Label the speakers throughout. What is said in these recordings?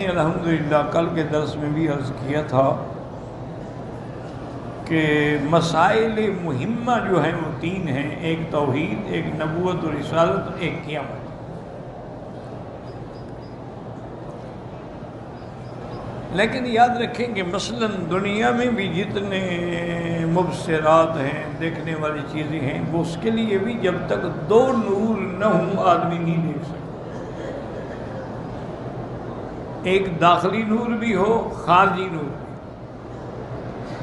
Speaker 1: الحمدللہ کل کے درس میں بھی عرض کیا تھا کہ مسائل مہمہ جو ہیں وہ تین ہیں، ایک توحید، ایک نبوت و رسالت، ایک قیامت۔ لیکن یاد رکھیں کہ مثلا دنیا میں بھی جتنے مبصرات ہیں، دیکھنے والی چیزیں ہیں، وہ اس کے لیے بھی جب تک دو نور نہ ہوں آدمی نہیں دیکھ سکتا۔ ایک داخلی نور بھی ہو، خارجی نور بھی۔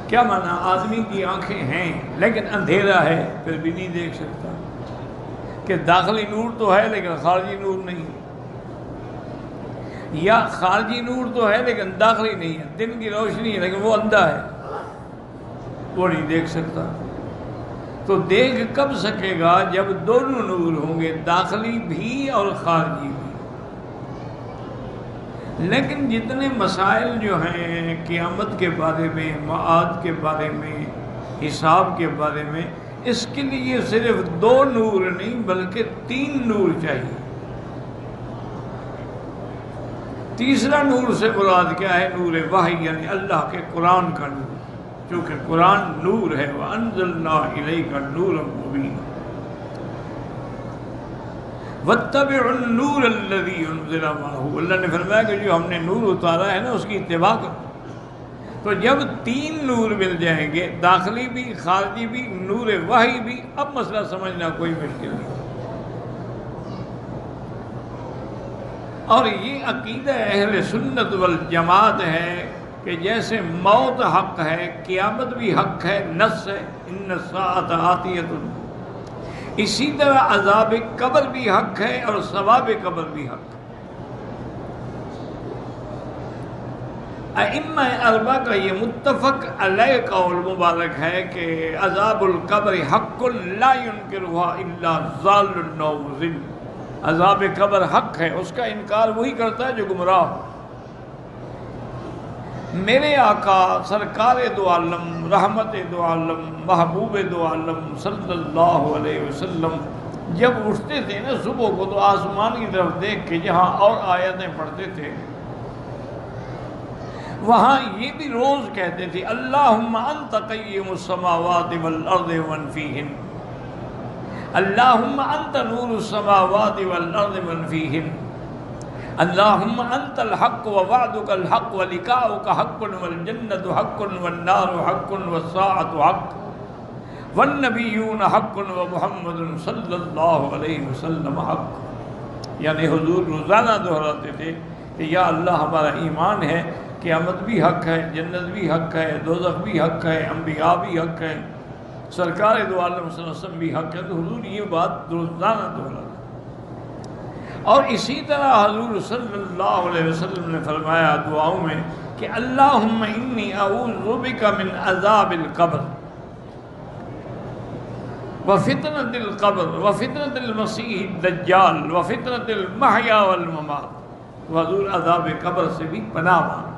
Speaker 1: کیا معنی؟ آدمی کی آنکھیں ہیں لیکن اندھیرا ہے، پھر بھی نہیں دیکھ سکتا، کہ داخلی نور تو ہے لیکن خارجی نور نہیں ہے، یا خارجی نور تو ہے لیکن داخلی نہیں ہے، دن کی روشنی ہے لیکن وہ اندھا ہے، وہ نہیں دیکھ سکتا۔ تو دیکھ کب سکے گا؟ جب دونوں نور ہوں گے، داخلی بھی اور خارجی بھی۔ لیکن جتنے مسائل جو ہیں قیامت کے بارے میں، معاد کے بارے میں، حساب کے بارے میں، اس کے لیے صرف دو نور نہیں بلکہ تین نور چاہیے۔ تیسرا نور سے مراد کیا ہے؟ نور وحی، یعنی اللہ کے قرآن کا نور، چونکہ قرآن نور ہے۔ وَأَنزَلْنَا إِلَيْكَ نُورًا مُبِينًا وَاتَّبِعُوا النُّورَ الَّذِي أُنزِلَ مَعَهُ۔ اللہ نے فرمایا کہ جو ہم نے نور اتارا ہے نا، اس کی اتباع کرو۔ تو جب تین نور مل جائیں گے، داخلی بھی، خارجی بھی، نور وحی بھی، اب مسئلہ سمجھنا کوئی مشکل نہیں۔ اور یہ عقیدہ اہل سنت والجماعت ہے کہ جیسے موت حق ہے، قیامت بھی حق ہے، نص ہے، ان الساعۃ آتیۃ، اسی طرح عذاب قبر بھی حق ہے اور ثواب قبر بھی حق ہے۔ ائمہ اربعہ کا یہ متفق علیہ قول مبارک ہے کہ عذاب القبر حق لا ينکرها الا ضال او مضل۔ عذاب قبر حق ہے، اس کا انکار وہی کرتا ہے جو گمراہ ہو۔ میرے آقا سرکار دو عالم، رحمت دو عالم، محبوب دو عالم صلی اللہ علیہ وسلم جب اٹھتے تھے نا صبح کو، تو آسمان کی طرف دیکھ کے جہاں اور آیتیں پڑھتے تھے، وہاں یہ بھی روز کہتے تھے اللہم انت قیم السماوات والارض ومن فیہن، اللہم انت نور السماوات والارض ومن فیہن، اللہم انت الحق ووعدک الحق ولقاؤک حق والجنت حق والنار حق والساعۃ حق والنبیون حق ومحمد صلی اللہ علیہ وسلم حق۔ یعنی حضور روزانہ دہراتے تھے کہ یا اللہ ہمارا ایمان ہے، قیامت بھی حق ہے، جنت بھی حق ہے، دوزخ بھی حق ہے، انبیاء بھی حق ہے، سرکار دو عالم صلی اللہ علیہ وسلم بھی حق ہے۔ تو حضور یہ بات روزانہ دہراتے۔ اور اسی طرح حضور صلی اللہ علیہ وسلم نے فرمایا دعاؤں میں کہ اللہم انی اعوذ بک من عذاب القبر وفتنۃ القبر وفتنۃ المسیح الدجال وفتنۃ المحیا والممات۔ حضور عذاب قبر سے بھی پناہ مانگا۔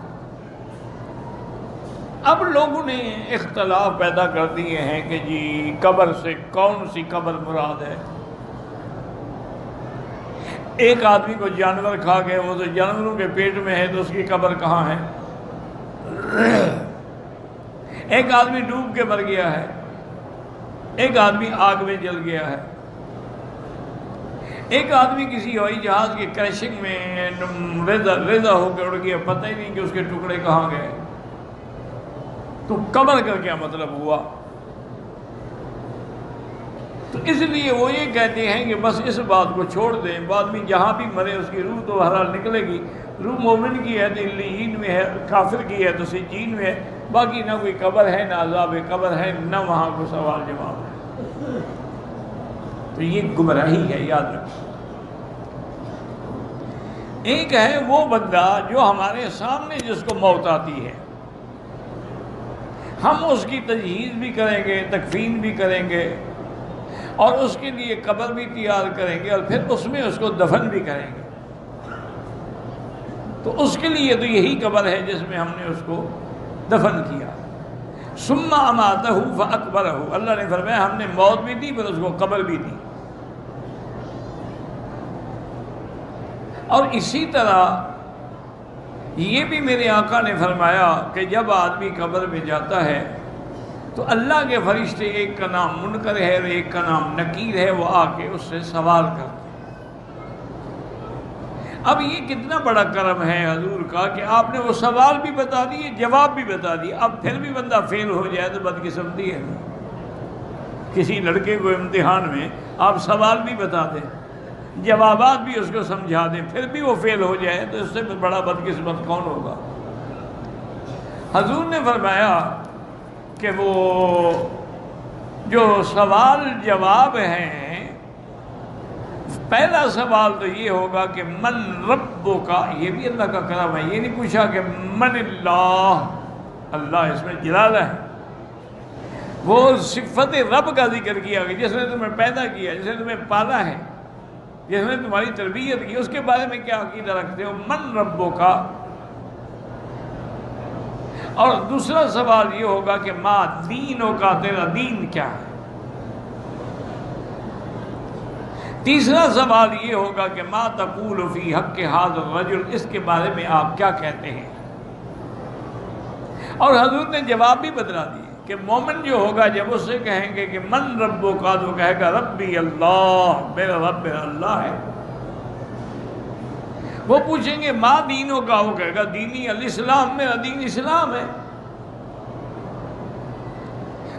Speaker 1: اب لوگوں نے اختلاف پیدا کر دیے ہیں کہ جی قبر سے کون سی قبر مراد ہے؟ ایک آدمی کو جانور کھا گئے، وہ تو جانوروں کے پیٹ میں ہے، تو اس کی قبر کہاں ہے؟ ایک آدمی ڈوب کے مر گیا ہے، ایک آدمی آگ میں جل گیا ہے، ایک آدمی کسی ہوائی جہاز کی کریشنگ میں ریزہ ہو کے اڑ گیا، پتہ ہی نہیں کہ اس کے ٹکڑے کہاں گئے۔ تو قبر کا کیا مطلب ہوا؟ تو اس لیے وہ یہ کہتے ہیں کہ بس اس بات کو چھوڑ دیں، بعد میں جہاں بھی مرے اس کی روح تو بہرحال نکلے گی، روح مومن کی ہے تو علیین میں ہے، کافر کی ہے تو سجین میں ہے، باقی نہ کوئی قبر ہے، نہ عذاب قبر ہے، نہ وہاں کوئی سوال جواب ہے۔ تو یہ گمراہی ہے، یاد رکھو۔ ایک ہے وہ بندہ جو ہمارے سامنے جس کو موت آتی ہے، ہم اس کی تجہیز بھی کریں گے، تکفین بھی کریں گے، اور اس کے لیے قبر بھی تیار کریں گے، اور پھر اس میں اس کو دفن بھی کریں گے۔ تو اس کے لیے تو یہی قبر ہے جس میں ہم نے اس کو دفن کیا۔ ثم اماتہ فاقبرہ، اللہ نے فرمایا ہم نے موت بھی دی پھر اس کو قبر بھی دی۔ اور اسی طرح یہ بھی میرے آقا نے فرمایا کہ جب آدمی قبر میں جاتا ہے تو اللہ کے فرشتے، ایک کا نام منکر ہے اور ایک کا نام نکیر ہے، وہ آ کے اس سے سوال کرتے ہیں۔ اب یہ کتنا بڑا کرم ہے حضور کا کہ آپ نے وہ سوال بھی بتا دیے، جواب بھی بتا دیے۔ اب پھر بھی بندہ فیل ہو جائے تو بدقسمتی ہے۔ کسی لڑکے کو امتحان میں آپ سوال بھی بتا دیں، جوابات بھی اس کو سمجھا دیں، پھر بھی وہ فیل ہو جائے تو اس سے بڑا بدقسمت کون ہوگا؟ حضور نے فرمایا کہ وہ جو سوال جواب ہیں، پہلا سوال تو یہ ہوگا کہ من ربک، یہ بھی اللہ کا کرم ہے۔ یہ نہیں پوچھا کہ من اللہ، اللہ اس میں جلالہ ہے، وہ صفت رب کا ذکر کیا کہ جس نے تمہیں پیدا کیا، جس نے تمہیں پالا ہے، جس نے تمہاری تربیت کی، اس کے بارے میں کیا عقیدہ رکھتے ہو؟ من ربک۔ اور دوسرا سوال یہ ہوگا کہ ما دینک، تیرا دین کیا ہے؟ تیسرا سوال یہ ہوگا کہ ما تقول فی حق ھذا الرجل، اس کے بارے میں آپ کیا کہتے ہیں؟ اور حضور نے جواب بھی بدلا دیے کہ مومن جو ہوگا جب اس سے کہیں گے کہ من ربک، تو کہے گا ربی اللہ، میرا رب میرا اللہ ہے۔ وہ پوچھیں گے ما دینوں کا، وہ کہے گا دینی الاسلام، میرا دین اسلام ہے۔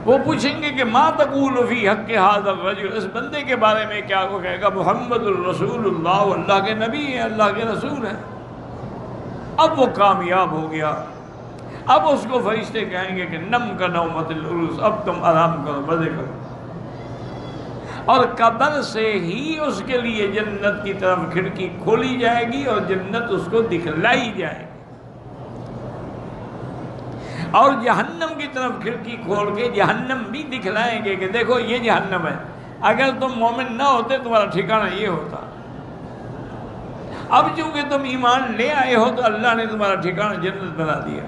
Speaker 1: وہ پوچھیں گے کہ ما تقول فی حق ھذا الرجل، اس بندے کے بارے میں کیا؟ وہ کہے گا محمد الرسول اللہ، اللہ کے نبی ہیں، اللہ کے رسول ہیں۔ اب وہ کامیاب ہو گیا۔ اب اس کو فرشتے کہیں گے کہ نم کا نومت العروس، اب تم آرام کرو، مزے کرو۔ اور قبر سے ہی اس کے لیے جنت کی طرف کھڑکی کھولی جائے گی اور جنت اس کو دکھلائی جائے گی، اور جہنم کی طرف کھڑکی کھول کے جہنم بھی دکھلائیں گے کہ دیکھو یہ جہنم ہے، اگر تم مومن نہ ہوتے تمہارا ٹھکانہ یہ ہوتا۔ اب چونکہ تم ایمان لے آئے ہو تو اللہ نے تمہارا ٹھکانہ جنت بنا دیا۔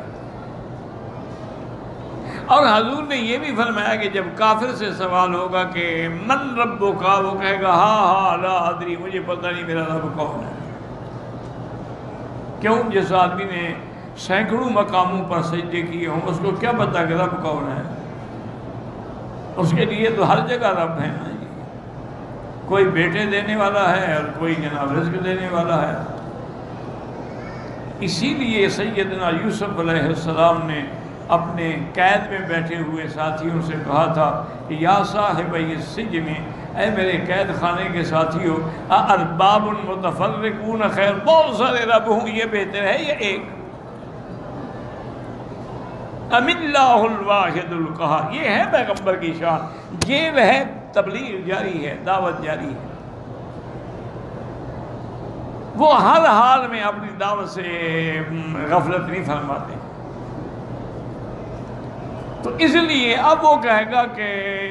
Speaker 1: اور حضور نے یہ بھی فرمایا کہ جب کافر سے سوال ہوگا کہ من ربک، وہ کہے گا ہاں لا ادری، مجھے پتہ نہیں میرا رب کون ہے۔ کیوں؟ جس آدمی نے سینکڑوں مقاموں پر سجدے کیے ہوں، اس کو کیا پتہ کہ رب کون ہے؟ اس کے لیے تو ہر جگہ رب ہے نا جی، کوئی بیٹے دینے والا ہے اور کوئی جناب رزق دینے والا ہے۔ اسی لیے سیدنا یوسف علیہ السلام نے اپنے قید میں بیٹھے ہوئے ساتھیوں سے کہا تھا کہ یا صاحب السجن، اے میرے قید خانے کے ساتھیوں، ارباب متفرقون خیر، بہت سارے رب ہوں یہ بہتر ہے یا ایک؟ ام اللہ الواحد القہار، یہ ہے پیغمبر کی شان۔ جیل ہے، تبلیغ جاری ہے، دعوت جاری ہے، وہ ہر حال میں اپنی دعوت سے غفلت نہیں فرماتے۔ تو اس لیے اب وہ کہے گا کہ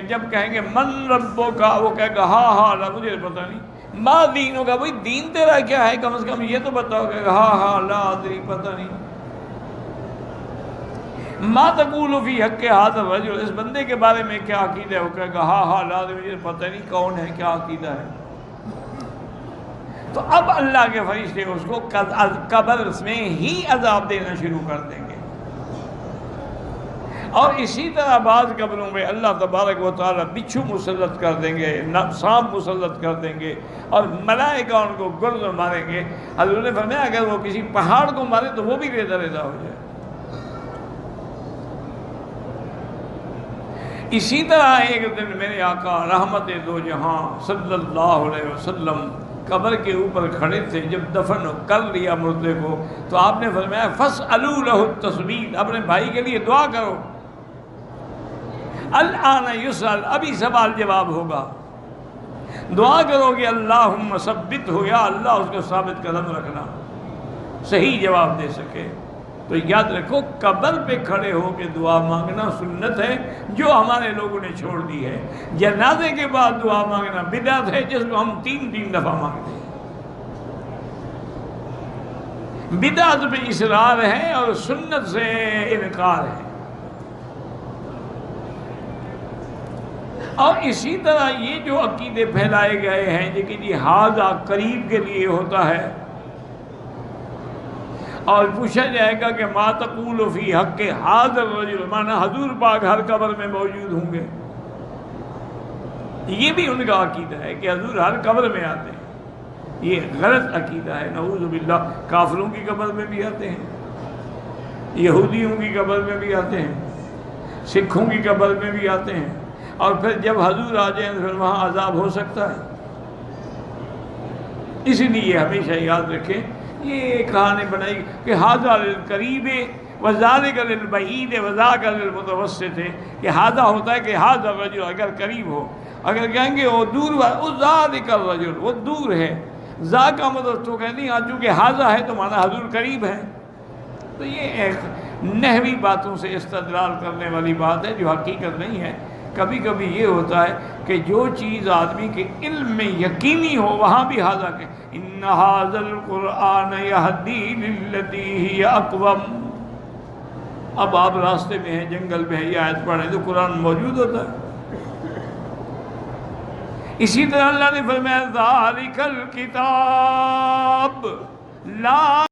Speaker 1: جب کہیں گے من ربو کا، وہ کہے گا ہاں ہاں لا، مجھے پتہ نہیں۔ ما دینوں کا، بھائی دین تیرا کیا ہے، کم از کم یہ تو بتاؤ۔ کہے گا ہاں ہاں لا ادری، پتہ نہیں۔ ما تقول فی حق ھذا الرجل، اس بندے کے بارے میں کیا عقیدہ ہے؟ وہ کہے گا ہاں ہاں لا ادری، مجھے پتہ نہیں کون ہے، کیا عقیدہ ہے۔ تو اب اللہ کے فرشتے اس کو قبر میں ہی عذاب دینا شروع کر دیں گے۔ اور اسی طرح بعض قبروں میں اللہ تبارک و تعالیٰ بچھو مسلط کر دیں گے، سانپ مسلط کر دیں گے، اور ملائکہ ان کو گرز ماریں گے۔ حضور نے فرمایا اگر وہ کسی پہاڑ کو مارے تو وہ بھی ریزہ ریزہ ہو جائے۔ اسی طرح ایک دن میرے آقا رحمت دو جہاں صلی اللہ علیہ وسلم قبر کے اوپر کھڑے تھے، جب دفن کر لیا مردے کو تو آپ نے فرمایا فَاسْأَلُوا لَهُ التَّثْبِيتَ، اپنے بھائی کے لیے دعا کرو۔ الآن یسأل، ابھی سوال جواب ہوگا، دعا کرو گے اللہم ثبت ہو، یا اللہ اس کو ثابت قدم رکھنا، صحیح جواب دے سکے۔ تو یاد رکھو قبر پہ کھڑے ہو کے دعا مانگنا سنت ہے جو ہمارے لوگوں نے چھوڑ دی ہے۔ جنازے کے بعد دعا مانگنا بدعت ہے جس کو ہم تین دفعہ مانگتے ہیں۔ بدعت پہ اصرار ہے اور سنت سے انکار ہے۔ اور اسی طرح یہ جو عقیدے پھیلائے گئے ہیں کہ جی حاضہ قریب کے لیے ہوتا ہے، اور پوچھا جائے گا کہ ما تقول فی حق ھذا الرجل، مانا حضور پاک ہر قبر میں موجود ہوں گے۔ یہ بھی ان کا عقیدہ ہے کہ حضور ہر قبر میں آتے ہیں۔ یہ غلط عقیدہ ہے، نعوذ باللہ۔ کافروں کی قبر میں بھی آتے ہیں، یہودیوں کی قبر میں بھی آتے ہیں، سکھوں کی قبر میں بھی آتے ہیں، اور پھر جب حضور آ جائیں پھر وہاں عذاب ہو سکتا ہے۔ اس لیے ہمیشہ یاد رکھیں، یہ کہانی بنائی کہ ھذا للقریب وذالک للبعید وذاک للمتوسط ہے، کہ ھذا ہوتا ہے کہ ھذا الرجل اگر قریب ہو، اگر کہیں گے وہ دور، ذالک الرجل وہ دور ہے، ذا کا مطلب تو کہتے ہیں چونکہ ھذا ہے تو مانا حضور قریب ہے۔ تو یہ ایک نحوی باتوں سے استدلال کرنے والی بات ہے جو حقیقت نہیں ہے۔ کبھی کبھی یہ ہوتا ہے کہ جو چیز آدمی کے علم میں یقینی ہو وہاں بھی ھذا کہ ان ھذا القرآن یہدی للتی ہی اقوم۔ اب آپ راستے میں ہیں، جنگل میں ہیں، یہ آیت پڑھیں تو قرآن موجود ہوتا ہے۔ اسی طرح اللہ نے فرمایا ذالک الکتاب لا